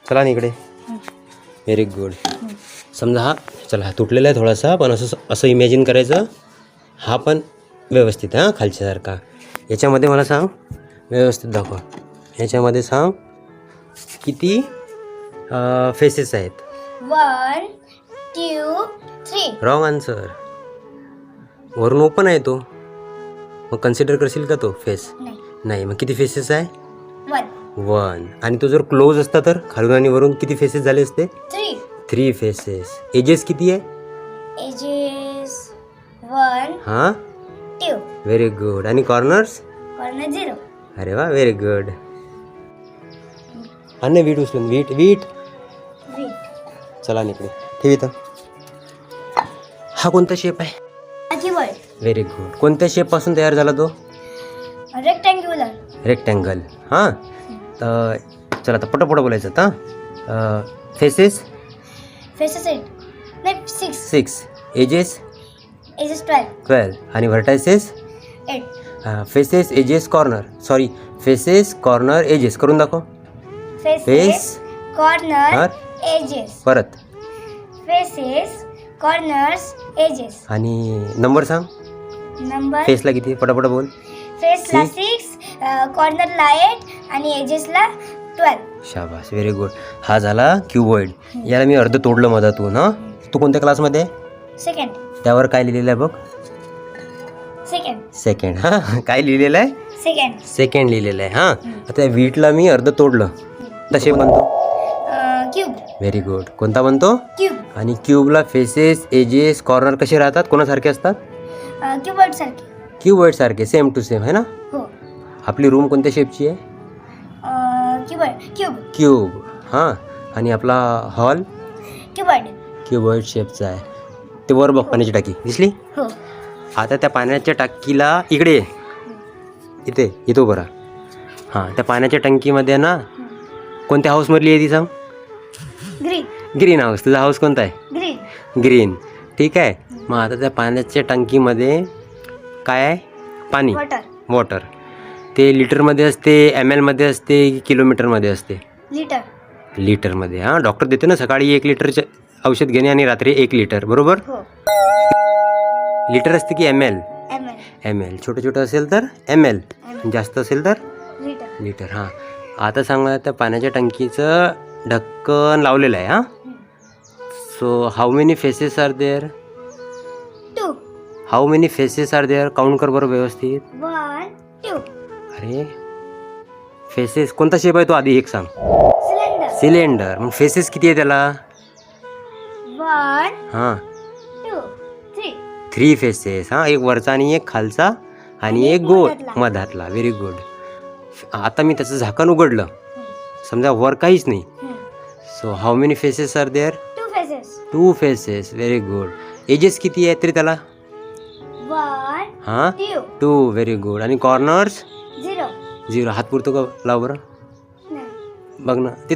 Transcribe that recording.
चला ना इकडे. Very good. समजा हा चला हा तुटलेला आहे थोडासा, पण असं असं इमॅजिन करायचं हा पण व्यवस्थित हां खालच्यासारखा. याच्यामध्ये मला सांग, व्यवस्थित दाखव. याच्यामध्ये सांग किती फेसेस आहेत. 1 2 3. Wrong answer. वरून ओपन आहे तो, मग कन्सिडर करशील का तो फेस? नाही. मग किती फेसेस आहे? 1. आणि तो जर क्लोज असता तर खालून आणि वरून किती फेसेस झाले असते? 3 फेसेस. एजेस किती आहे? एजेस 1 हां 2. Very good. आणि कॉर्नर्स? कॉर्नर 0. अरे वा व्हेरी गुड. आणि वीट उचलून वीट. चला इकडे ठेव इथं. हा कोणता शेप आहे? Very good. कोणत्या शेपपासून तयार झाला तो? रेक्टँग्युलर. रेक्टँगल. हां तर चला आता पटपट बोलायचं आता. फेसेस? फेसेस 8. नाही 6. 6. एजेस? एजेस 12. 12. आणि vertices? 8. Faces edges corner. Sorry, faces corner edges करून दाखव. Faces corner edges. परत. Faces corners edges. आणि नंबर सांग. नंबर फेसला किती? पटापट बोल. फेसला 6, कॉर्नरला 8 आणि एजेसला 12. शाबास व्हेरी गुड. हा झाला क्युबॉइड. याला मी अर्ध तोडलं मधातून. हां तू कोणत्या क्लासमध्ये? सेकंड. त्यावर काय लिहिलेलं आहे बघ? सेकंड. हां काय लिहिलेलं आहे? सेकंड लिहिलेलं आहे. हां आता या वीटला मी अर्ध तोडलं, तसे बनतो क्यूब. Very good. कोणता बनतो? क्यूब. आणि क्यूबला फेसेस एजेस कॉर्नर कसे राहतात? कोणासारखे असतात? क्यूबॉइड सारखे. क्यूबॉइड सारखे, सेम टू सेम है ना. हो. आपली रूम कोणत्या शेपची आहे? क्यूब. क्यूब. हां आणि आपला हॉल क्यूबॉइड. क्यूबॉइड शेपचा आहे. ते वर बघ पाण्याची टाकी दिसली. हो. आता त्या पाण्याच्या टाकीला इकडे ये. इथे उभं राहा. हां त्या पाण्याच्या टंकीमध्ये ना कोणत्या हाऊसमधली आहे ती सांग? Green house. तुझा हाऊस कोणता आहे? ग्रीन. ठीक आहे. मग आता त्या पाण्याच्या टंकीमध्ये काय आहे? पाणी. वॉटर. ते लिटरमध्ये असते, एम एलमध्ये असते की किलोमीटरमध्ये असते? लिटरमध्ये. हां डॉक्टर देते ना सकाळी 1 लिटरचे औषध घेणे आणि रात्री 1 लिटर, बरोबर? लिटर असते की एम एल? M L. छोटं असेल तर एम एल, जास्त असेल तर लिटर. हां आता सांगा त्या पाण्याच्या टंकीचं ढक्कन लावलेलं आहे. हां so how many faces are there? 2. How many faces are there? Count कर बरं व्यवस्थित. 1 2. अरे फेसेस कोणता शेप आहे तो आधी एक सांग. सिलेंडर. मग फेसेस किती आहे त्याला? 1 हां 2 3. 3 फेसेस. हां एक वरचा आणि एक खालचा आणि एक गोल मधातला. Very good. आता मी त्याचं झाकण उघडलं, समजा वर काहीच नाही. So how many faces are there? 2 faces. Very good. Edges किती आहेत तरी त्याला? 1 हां 2. Very good. आणि कॉर्नर्स? 0. हात पुरतो का? लाव बरं बघ ना ते